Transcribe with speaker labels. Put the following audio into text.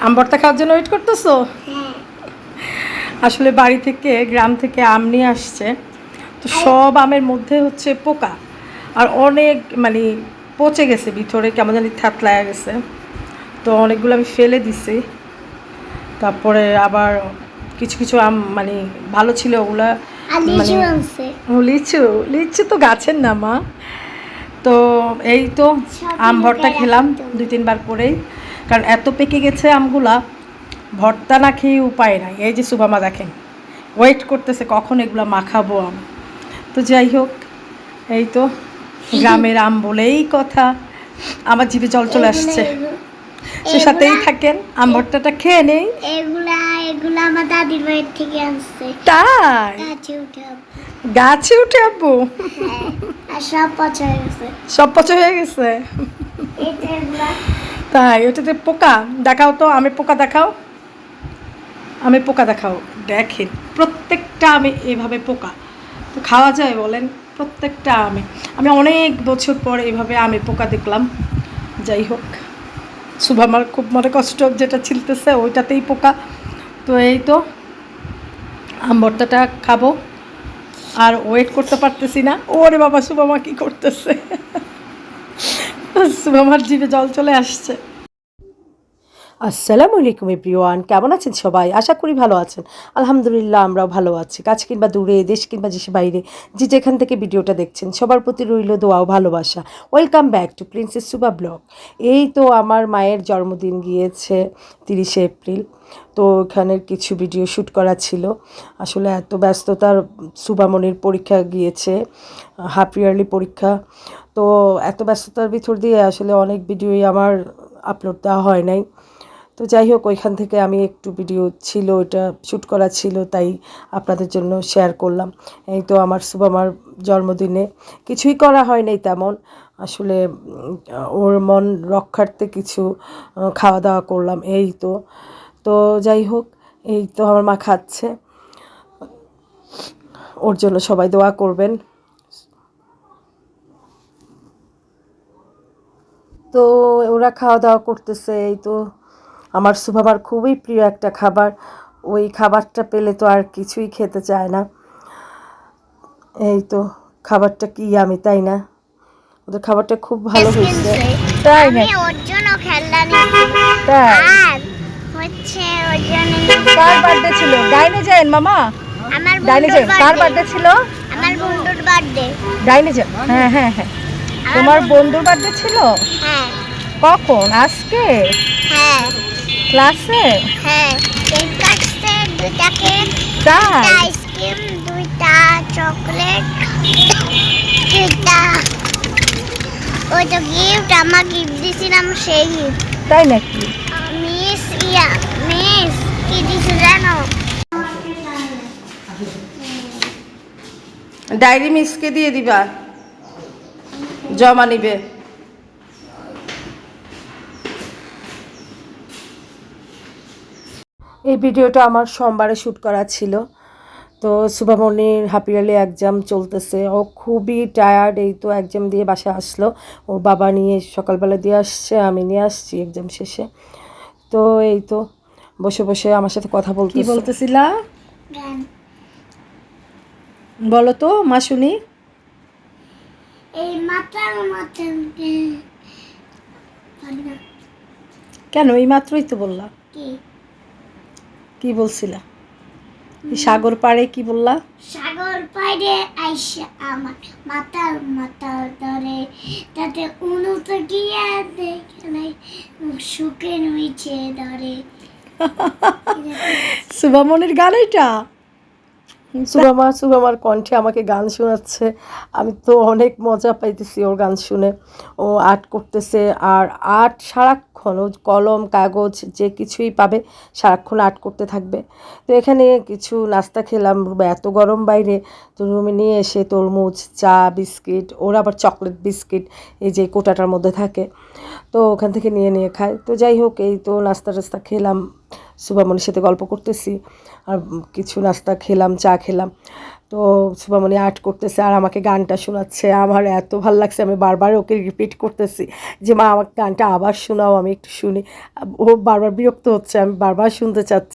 Speaker 1: আম ভর্তা খাওয়ার জন্য ওয়েট করতেছো? আসলে বাড়ি থেকে গ্রাম থেকে আম নিয়ে আসছে, তো সব আমের মধ্যে হচ্ছে পোকা আর অনেক মানে পচে গেছে ভিতরে, কেমন জানি থ্যাতলায়া গেছে। তো অনেকগুলো আমি ফেলে দিছি। তারপরে আবার কিছু কিছু আম মানে ভালো ছিল, ওগুলা মানে লিচু লিচু তো গাছের না মা। তো এই তো আম ভর্তা খেলাম 2-3 বার করেই, কারণ এত পেকে গেছে আমগুলা, ভর্তা না খেয়ে উপায় নাই। এই যে সুবামা দেখেন ওয়েট করতেছে কখন এগুলো মাখাবো আম। তো যাই হোক, এই তো গ্রামের আম বলেই কথা, আমার জিভে জল চলে আসছে। সে সাথেই থাকেন, আম ভর্তাটা খেয়ে নেই।
Speaker 2: এগুলা এগুলা আমার দাদির বাড়ি থেকে আনছে।
Speaker 1: তাই গাছে উঠে আব্বু?
Speaker 2: আর সব পচা হয়ে গেছে।
Speaker 1: সব পচা হয়ে গেছে? তাই ওটাতে পোকা দেখাও তো, আমি পোকা দেখাও, আমি পোকা দেখাও। দেখেন প্রত্যেকটা আমি এভাবে পোকা, তো খাওয়া যায় বলেন? প্রত্যেকটা আমি অনেক বছর পর এভাবে আমি পোকা দেখলাম। যাই হোক, শুভ আমার খুব মনে কষ্ট, যেটা ছিলতেছে ওইটাতেই পোকা। তো এই তো আম ভর্তাটা খাবো, আর ওয়েট করতে পারতেছি না। ওরে বাবা, শুভমা কি করতেছে! শুভমার জিভে জল চলে আসছে। আসসালামু আলাইকুম এভরিওয়ান, কেমন আছেন সবাই? আশা করি ভালো আছেন। আলহামদুলিল্লাহ আমরাও ভালো আছি। কাছে কিংবা দূরে, দেশ কিংবা দেশের বাইরে, যে যেখান থেকে ভিডিওটা দেখছেন সবার প্রতি রইল দোয়া ও ভালোবাসা। Welcome back to princess Suba blog. এই তো আমার মায়ের জন্মদিন গিয়েছে 30শে এপ্রিল। তো ওখানের কিছু ভিডিও শ্যুট করা ছিল। আসলে এত ব্যস্ততার, সুবামনির পরীক্ষা গিয়েছে, হাফ ইয়ারলি পরীক্ষা। তো এত ব্যস্ততার ভিতর দিয়ে আসলে অনেক ভিডিওই আমার আপলোড দেওয়া হয় নাই। তো যাই হোক, ওইখান থেকে আমি একটু ভিডিও ছিল, ওইটা শ্যুট করা ছিল, তাই আপনাদের জন্য শেয়ার করলাম। এই তো আমার সুবামার জন্মদিনে কিছুই করা হয় নাই তেমন, আসলে ওর মন রক্ষার্থে কিছু খাওয়া দাওয়া করলাম এই তো। তো যাই হোক, এই তো আমার মা খাচ্ছে, ওর জন্য সবাই দোয়া করবেন। তো ওরা খাওয়া দাওয়া করতেছে। এই তো আমার সুবাবার খুবই প্রিয় একটা খাবার, ওই খাবারটা পেলে তো আর কিছুই খেতে চায় না। এই তো খাবারটা কি আমি, তাই না? ওদের খাবারটা খুব ভালো হয়েছে। তাই না?
Speaker 2: আমি ওর জন্য খেলনা নিয়েছি।
Speaker 1: তাই
Speaker 2: আর হচ্ছে ওর জন্য
Speaker 1: কার বার্থডে ছিল? ডাইনে যান মামা,
Speaker 2: আমার
Speaker 1: ডাইনে যান।
Speaker 2: বন্ধুর
Speaker 1: কার
Speaker 2: বার্থডে।
Speaker 1: বার্থডে ছিল?
Speaker 2: আমার বন্ধুর বার্থডে।
Speaker 1: ডাইনে যান। হ্যাঁ হ্যাঁ হ্যাঁ, তোমার বন্ধুর বার্থডে ছিল?
Speaker 2: হ্যাঁ
Speaker 1: কখন? আজকে
Speaker 2: হ্যাঁ
Speaker 1: ক্লাসে?
Speaker 2: হ্যাঁ, কেক কাটছে, দুইটা কেক,
Speaker 1: তাই?
Speaker 2: দুইটা আইসক্রিম, দুইটা চকলেট, দুইটা ওই তো গিফট, আমার গিফট দিছিলাম সেই গিফট।
Speaker 1: তাই নাকি?
Speaker 2: মিস কি দিছে জানো?
Speaker 1: ডায়েরি মিসকে দিয়ে দিবা, জমা নিবে। এই ভিডিওটা আমার সোমবারে শ্যুট করা ছিল। তো সুবামনির হাফ ইয়ারলি এক্সাম চলতেছে, ও খুবই টায়ার্ড। এই তো এক্সাম দিয়ে বাসায় আসলো, ওর বাবা নিয়ে সকালবেলা দিয়ে আসছে, আমি নিয়ে আসছি এক্সাম শেষে। তো এই তো বসে বসে আমার সাথে কথা বলতে। কি বলতেছিলা বলো তো মা, শুনি।
Speaker 2: এই মাথার মাথা
Speaker 1: কেন? এই মাত্রই তো বললা।
Speaker 2: কি
Speaker 1: কি বলছিলা? সাগর পাড়ে কি বললা?
Speaker 2: সাগর পাড়ে আইসা আমার মাথার মাথা ধরে, তাতে উন্নত গিয়া দেখলে সুখের নিচে ধরে।
Speaker 1: সুবামনির গান এটা? সুবামার কণ্ঠে আমাকে গান শোনাচ্ছে, আমি তো অনেক মজা পাইতেছি ওর গান শুনে। ও আর্ট করতেছে, আর আর্ট সারাক্ষণ, ও কলম কাগজ যে কিছুই পাবে সারাক্ষণ আর্ট করতে থাকবে। তো এখানে কিছু নাস্তা খেলাম, এত গরম বাইরে, তো রুমে নিয়ে এসে তরমুজ, চা, বিস্কিট, ওর আবার চকলেট বিস্কিট এই যে কোটাটার মধ্যে থাকে, তো ওখান থেকে নিয়ে নিয়ে খায়। তো যাই হোক, এই তো নাস্তা টাস্তা খেলাম, সুবামনির সাথে গল্প করতেছি, আর কিছু নাস্তা খেলাম, চা খেলাম। তো তো শুভামণি আর্ট করতেছে আর আমাকে গানটা শোনাচ্ছে। আমার এত ভালো লাগছে, আমি বারবার ওকে রিপিট করতেছি যে মা আমাকে গানটা আবার শোনাও, আমি একটু শুনি। ও বারবার বিরক্ত হচ্ছে, আমি বারবার শুনতে চাচ্ছি।